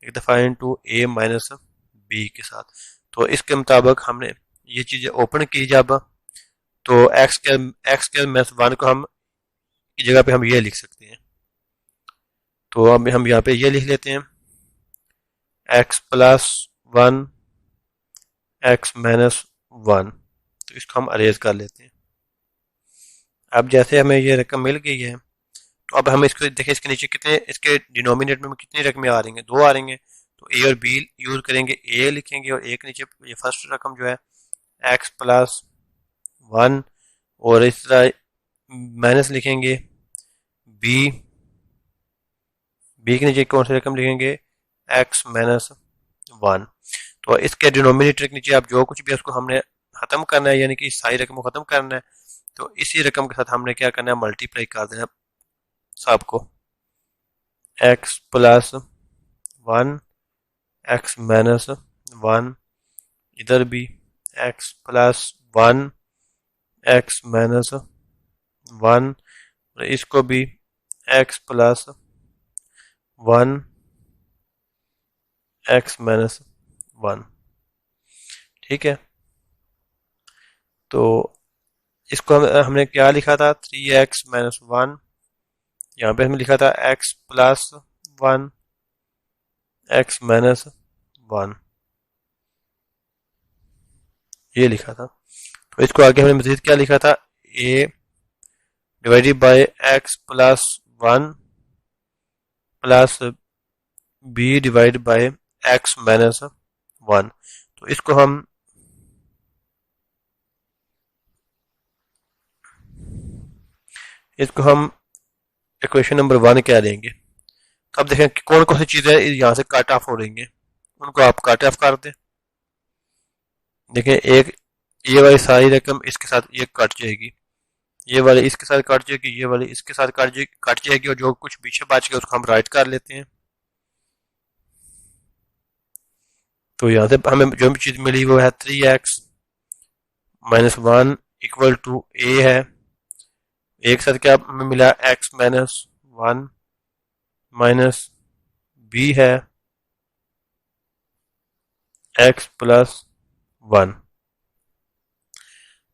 एक दफ़ा इंटू a माइनस b के साथ। तो इसके मुताबिक हमने ये चीज़ें ओपन की जब, तो एक्स स्क्वायर माइनस 1 को हम की जगह पे हम ये लिख सकते हैं। तो अब हम यहाँ पे ये लिख लेते हैं x+1 x-1, तो इसको हम अरेज कर लेते हैं। अब जैसे हमें ये रकम मिल गई है, तो अब हम इसको देखें, इसके नीचे कितने, इसके डिनोमिनेटर में कितनी रकमें आ रही हैं, 2 आ रही हैं। तो ए और बी यूज करेंगे, ए लिखेंगे, और ए के नीचे ये फर्स्ट रकम जो है x+1, और इस तरह माइनस लिखेंगे बी, बी के नीचे कौन सी रकम लिखेंगे x-1। तो इसके डिनोमिनेटर के नीचे आप जो कुछ भी है उसको हमने खत्म करना है, यानी कि सारी रकम को खत्म करना है। तो इसी रकम के साथ हमने क्या करना है, मल्टीप्लाई कर देना सबको, x+1 x-1, इधर भी x+1 x-1, इसको भी x+1 x-1। ठीक है, तो इसको हमने क्या लिखा था, 3x-1, यहाँ पे हमने लिखा था x+1 x-1, ये लिखा था। तो इसको आगे हमने मजीद क्या लिखा था, a divided by x+1 plus b divide by x-1। तो इसको हम इक्वेशन नंबर 1 क्या लेंगे। तो अब देखें कौन कौन सी चीजें यहाँ से कट ऑफ हो रही हैं, उनको आप कट ऑफ कर दें। देखें, एक ये वाली सारी रकम इसके साथ ये कट जाएगी, ये वाली इसके साथ कट जाएगी, ये वाली इसके साथ कट जाएगी, और जो कुछ पीछे बच गया उसको हम राइट कर लेते हैं। तो यहाँ से हमें जो भी चीज मिली वो है 3x-1 इक्वल टू a है, एक साथ क्या हमें मिला x-1 माइनस b है, x+1 1।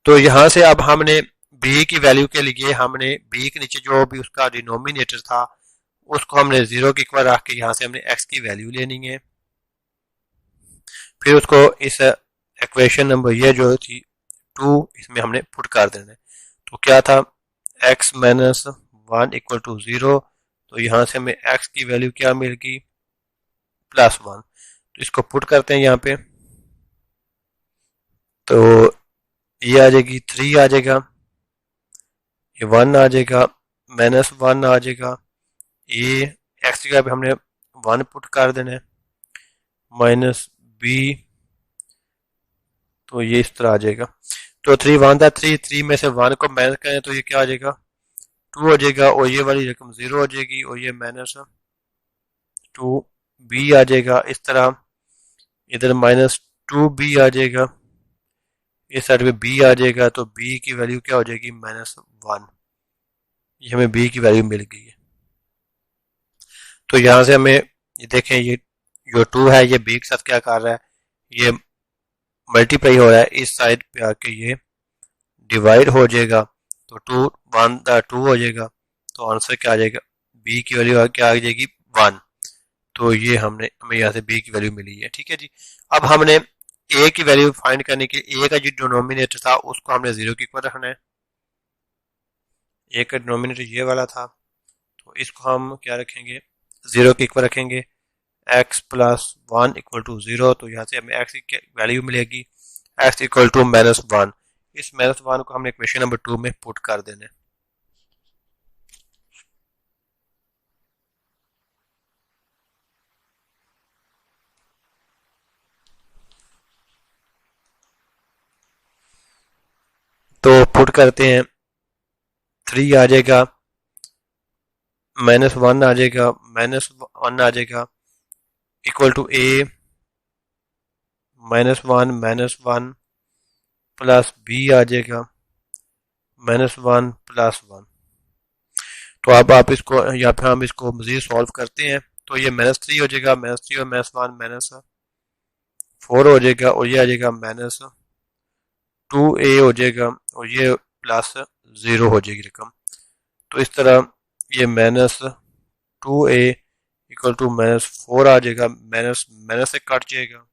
तो यहां से अब हमने b की वैल्यू के लिए हमने b के नीचे जो भी उसका डिनोमिनेटर था उसको हमने 0 के इक्वल रख के यहाँ से हमने x की वैल्यू लेनी है। फिर उसको इस इक्वेशन नंबर ये जो थी 2 इसमें हमने पुट कर देना है। तो क्या था x माइनस 1 इक्वल टू 0। तो यहाँ से हमें x की वैल्यू क्या मिल गई +1। तो इसको पुट करते हैं यहाँ पे। तो ये आ जाएगी 3 आ जाएगा, ये 1 आ जाएगा, -1 आ जाएगा, ये x की जगह पे हमने 1 पुट कर देना है, माइनस b। तो ये इस तरह आ जाएगा। तो 3 1 था, 3 में से 1 को माइनस करें तो ये क्या आ जाएगा 2 हो जाएगा, और ये वाली रकम 0 हो जाएगी, और ये -2b आ जाएगा। इस तरह इधर -2b आ जाएगा, इस साइड पे b आ जाएगा। तो b की वैल्यू क्या हो जाएगी -1। ये हमें b की वैल्यू मिल गई है। तो यहाँ से हमें ये देखें, ये जो 2 है ये b के साथ क्या कर रहा है, ये मल्टीप्लाई हो रहा है, इस साइड पे आके ये डिवाइड हो जाएगा। तो 2 हो जाएगा। तो आंसर क्या आ जाएगा, b की वैल्यू क्या आ जाएगी 1। तो ये हमें यहाँ से b की वैल्यू मिली है। ठीक है जी। अब हमने a की वैल्यू फाइंड करने के लिए a का जो डिनोमिनेटर था उसको हमने 0 के इक्वल रखना है। a का डिनोमिनेटर ये वाला था, तो इसको हम क्या रखेंगे 0 के इक्वल रखेंगे। x plus 1 equal to 0। तो यहाँ से हमें x की वैल्यू मिलेगी x इक्वल टू -1। इस -1 को हमने इक्वेशन नंबर 2 में पुट कर देना है। तो पुट करते हैं, 3 आ जाएगा, -1 आ जाएगा, -1 आ जाएगा, equal to a -1 plus b आ जाएगा, -1 +1। तो अब आप इसको यहाँ पे हम इसको मजीद सॉल्व करते हैं। तो ये -3 हो जाएगा, -3 और -1 -4 हो जाएगा, और ये आ जाएगा -2a हो जाएगा, और ये +0 हो जाएगी रकम। तो इस तरह ये -2a इक्वल टू -4 आ जाएगा, माइनस माइनस से कट जाएगा।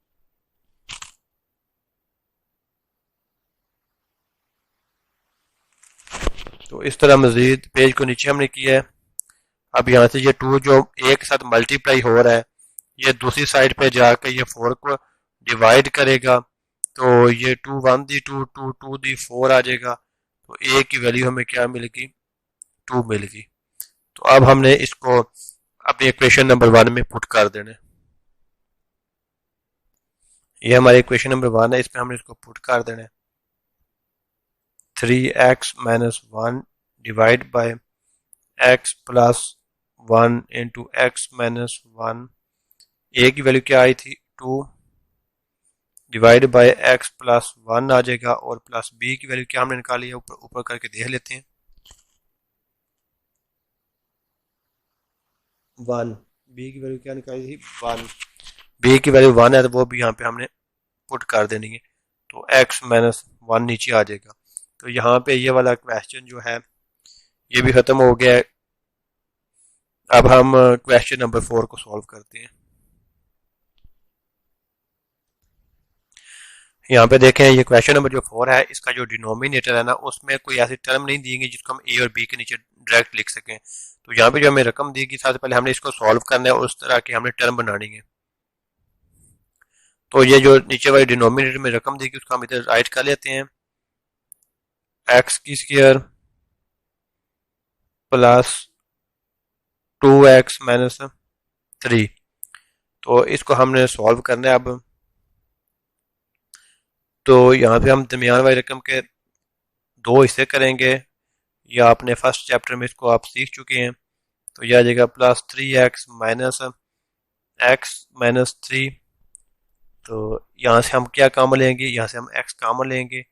तो इस तरह मजीद पेज को नीचे हमने किया है। अब यहाँ से ये 2 जो एक साथ मल्टीप्लाई हो रहा है ये दूसरी साइड पे जाकर ये 4 को डिवाइड करेगा। तो ये 2 1 दी 2 2 2 दी 4 आ जाएगा। तो a की वैल्यू हमें क्या मिलेगी 2 मिलेगी। तो अब हमने इसको अपनी इक्वेशन नंबर 1 में पुट कर देना है। ये हमारी इक्वेशन नंबर 1 है, इसमें हमने इसको पुट कर देना है। 3x - 1 divide by x plus 1 into x - 1। a की वैल्यू क्या आई थी 2 डिवाइड बाय x प्लस 1 आ जाएगा, और प्लस b की वैल्यू क्या हमने निकाली है ऊपर ऊपर करके देख लेते हैं 1। b की वैल्यू क्या निकाली थी 1। b की वैल्यू 1 है तो वो भी यहाँ पे हमने पुट कर देनी है। तो x - 1 नीचे आ जाएगा। तो यहाँ पे ये वाला क्वेश्चन जो है ये भी खत्म हो गया है। अब हम क्वेश्चन नंबर 4 को सॉल्व करते हैं। यहाँ पे देखें ये क्वेश्चन नंबर जो 4 है इसका जो डिनोमिनेटर है ना उसमें कोई ऐसी टर्म नहीं दी गई जिसको हम a और b के नीचे डायरेक्ट लिख सकें। तो यहाँ पे जो हमें रकम दी गई सबसे पहले हमने इसको सॉल्व करना है और उस तरह की हमने टर्म बनानी है। तो ये जो नीचे वाली डिनोमिनेटर में रकम दी गई उसको हम इधर राइट कर लेते हैं, x की स्क्वायर प्लस 2x - 3। तो इसको हमने सॉल्व करना है अब। तो यहाँ पे हम दरमियान वाली रकम के 2 हिस्से करेंगे, या अपने फर्स्ट चैप्टर में इसको आप सीख चुके हैं। तो यह आ जाएगा +3x - 3। तो यहाँ से हम क्या कॉमन लेंगे, यहाँ से हम x कॉमन लेंगे,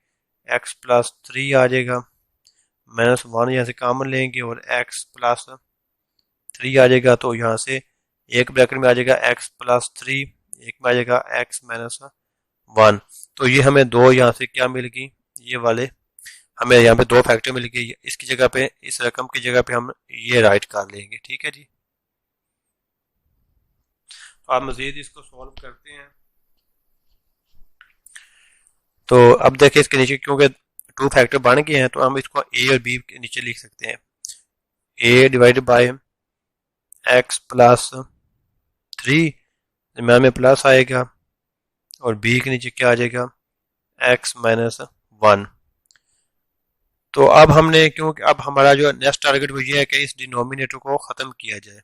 x प्लस 3 आ जाएगा, -1 यहाँ से कॉमन लेंगे और x प्लस 3 आ जाएगा। तो यहाँ से एक ब्रैकेट में आ जाएगा x प्लस 3, एक में आ जाएगा x 1। तो ये हमें दो यहाँ से क्या मिल गई, ये वाले हमें यहाँ पे दो फैक्टर मिल गई। इसकी जगह पे, इस रकम की जगह पे हम ये राइट कर लेंगे। ठीक है जी। तो आप मजीद इसको सॉल्व करते हैं। तो अब देखिए इसके नीचे क्योंकि टू फैक्टर बन गए हैं तो हम इसको ए और बी के नीचे लिख सकते हैं। ए डिवाइडेड बाय एक्स प्लस 3 में प्लस आएगा और बी के नीचे क्या आ जाएगा, एक्स माइनस 1। तो अब हमने, क्योंकि अब हमारा जो नेक्स्ट टारगेट वो ये है कि इस डिनोमिनेटर को ख़त्म किया जाए।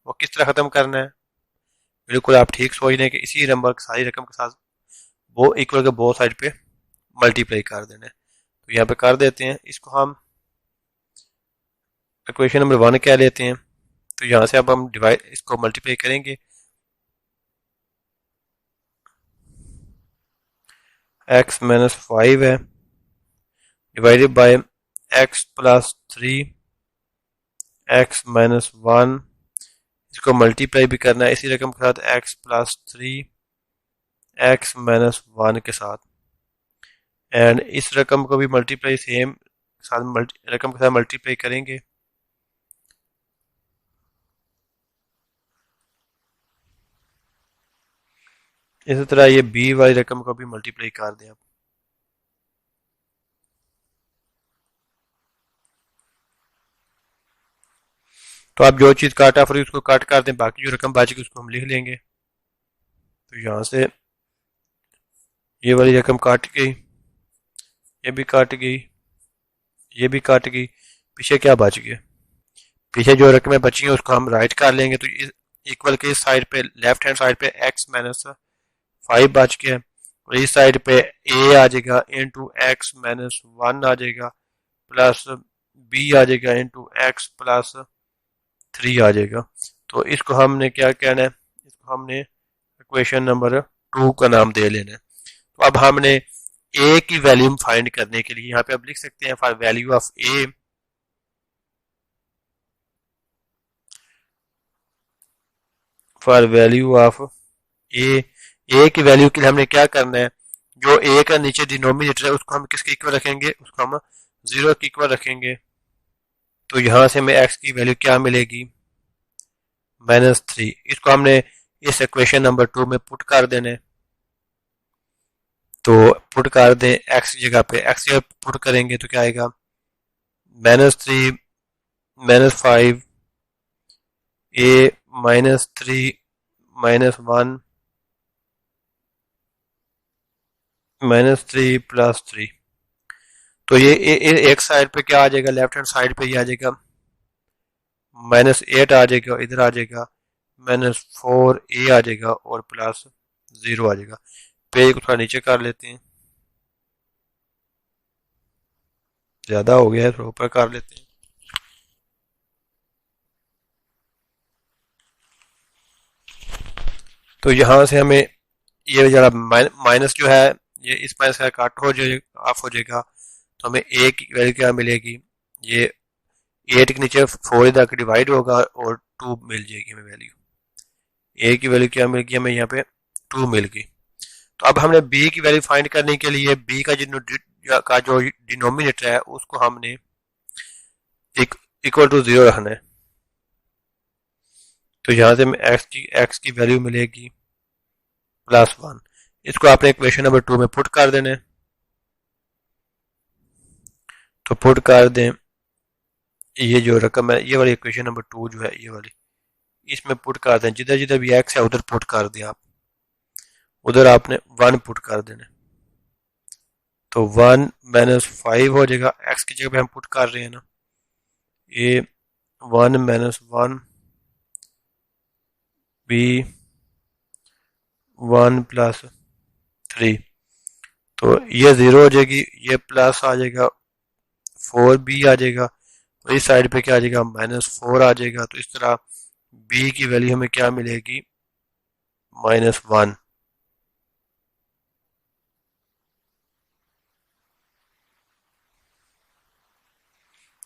वो किस तरह ख़त्म करना है, बिल्कुल आप ठीक सोच रहे हैं कि इसी नंबर सारी रकम के साथ वो इक्वल के बोथ साइड पे मल्टीप्लाई कर देना है। तो यहाँ पे कर देते हैं, इसको हम इक्वेशन नंबर 1 कह लेते हैं। तो यहाँ से अब हम डिवाइड इसको मल्टीप्लाई करेंगे। एक्स माइनस 5 है divided by x plus 3 x minus 1। इसको मल्टीप्लाई भी करना है इसी रकम के साथ एक्स प्लस 3 एक्स माइनस 1 के साथ, एंड इस रकम को भी मल्टीप्लाई सेम रकम के साथ मल्टीप्लाई करेंगे। इसी तरह ये बी वाली रकम को भी मल्टीप्लाई कर दें आप। तो आप जो चीज़ काटा फिर उसको काट कर दें, बाकी जो रकम बच गई उसको हम लिख लेंगे। तो यहाँ से ये वाली रकम काट गई, ये भी काट गई, ये भी काट गई, पीछे क्या बच गया, पीछे जो रकमें बची हैं उसको हम राइट कर लेंगे। तो इक्वल के इस साइड पे, लेफ्ट हैंड साइड पे एक्स माइनस 5 बच गया और इस साइड पे ए आ जाएगा इंटू एक्स माइनस 1 आ जाएगा, प्लस बी आ जाएगा इंटू एक्स प्लस 3 आ जाएगा। तो इसको हमने क्या कहना है, इसको हमने इक्वेशन नंबर 2 का नाम दे लेना है। तो अब हमने ए की वैल्यू फाइंड करने के लिए यहाँ पे अब लिख सकते हैं for value of a, for value of a की वैल्यू के लिए हमने क्या करना है, जो ए का नीचे डिनोमिनेटर है उसको हम किसके इक्वल रखेंगे, उसको हम 0 के इक्वल रखेंगे। तो यहां से हमें एक्स की वैल्यू क्या मिलेगी, -3। इसको हमने इस इक्वेशन नंबर 2 में पुट कर देना है। तो पुट कर दें एक्स की जगह पे, एक्स की जगह पुट करेंगे तो क्या आएगा, -3 -5 ए -3 -1 -3 प्लस 3। तो ये एक साइड पे क्या आ जाएगा, लेफ्ट हैंड साइड पे ये आ जाएगा -8 आ जाएगा, इधर आ जाएगा -4 ए आ जाएगा और प्लस 0 आ जाएगा। पेज को थोड़ा नीचे कर लेते हैं, ज्यादा हो गया है, थोड़ा ऊपर कर लेते हैं। तो यहाँ से हमें ये जरा माइनस जो है ये इस माइनस का काट हो जाएगा, ऑफ हो जाएगा। तो हमें ए की वैल्यू क्या मिलेगी, ये 8 के नीचे 4 इधर के डिवाइड होगा और 2 मिल जाएगी हमें वैल्यू। ए की वैल्यू क्या मिल गई हमें यहाँ पे 2 मिल गई। तो अब हमने बी की वैल्यू फाइंड करने के लिए बी का जो डिनोमिनेटर है उसको हमने इक्वल टू 0 रखना है। तो यहाँ से हमें एक्स की वैल्यू मिलेगी +1। इसको आपने इक्वेशन नंबर 2 में पुट कर देना है। तो पुट कर दें, ये जो रकम है ये वाली इक्वेशन नंबर 2 जो है ये वाली, इसमें पुट कर दें, जिधर जिधर भी एक्स है उधर पुट कर दें आप, उधर आपने 1 पुट कर देना। तो 1 -5 हो जाएगा, एक्स की जगह पे हम पुट कर रहे हैं ना, ये 1 -1 बी 1 + 3। तो ये 0 हो जाएगी, ये प्लस आ जाएगा, 4b आ जाएगा और इस साइड पे क्या आ जाएगा, -4 आ जाएगा। तो इस तरह b की वैल्यू हमें क्या मिलेगी, -1।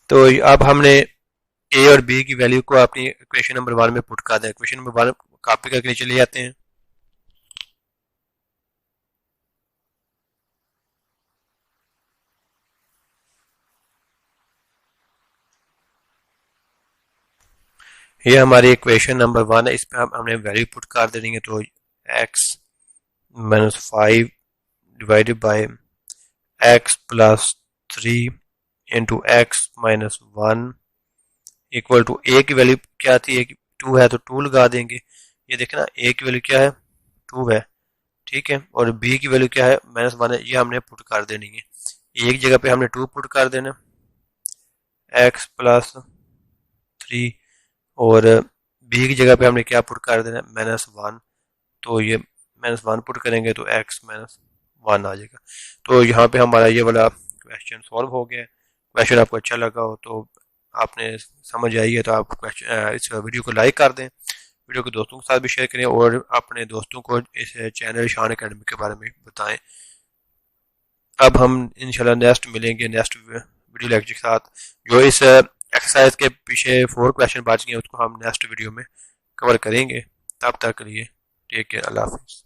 तो अब हमने ए और बी की वैल्यू को अपनी इक्वेशन नंबर 1 में पुट कर दें। इक्वेशन नंबर 1 कॉपी करके नीचे ले जाते हैं। ये हमारी इक्वेशन नंबर 1 है, इस पे हमने वैल्यू पुट कर देनी है। तो x -5 divided by x plus 3 into x -1 equal to a की वैल्यू क्या थी, 2 है तो 2 लगा देंगे। ये देखें ना, a की वैल्यू क्या है, 2 है, ठीक है, और b की वैल्यू क्या है, -1 है। ये हमने पुट कर देनी है, एक जगह पे हमने 2 पुट कर देना, x प्लस 3, और b की जगह पे हमने क्या पुट कर देना, -1। तो ये -1 पुट करेंगे तो x -1 आ जाएगा। तो यहाँ पे हमारा ये वाला क्वेश्चन सॉल्व हो गया। क्वेश्चन आपको अच्छा लगा हो तो आपने समझ आई है तो आप इस वीडियो को लाइक कर दें, वीडियो को दोस्तों के साथ भी शेयर करें, और अपने दोस्तों को इस चैनल शान एकेडमी के बारे में बताएं। अब हम इंशाल्लाह नेक्स्ट मिलेंगे नेक्स्ट वीडियो लेक्चर के साथ। जो इस एक्सरसाइज के पीछे 4 क्वेश्चन बच गए उसको हम नेक्स्ट वीडियो में कवर करेंगे। तब तक के लिए टेक केयर, अल्लाह हाफिज़।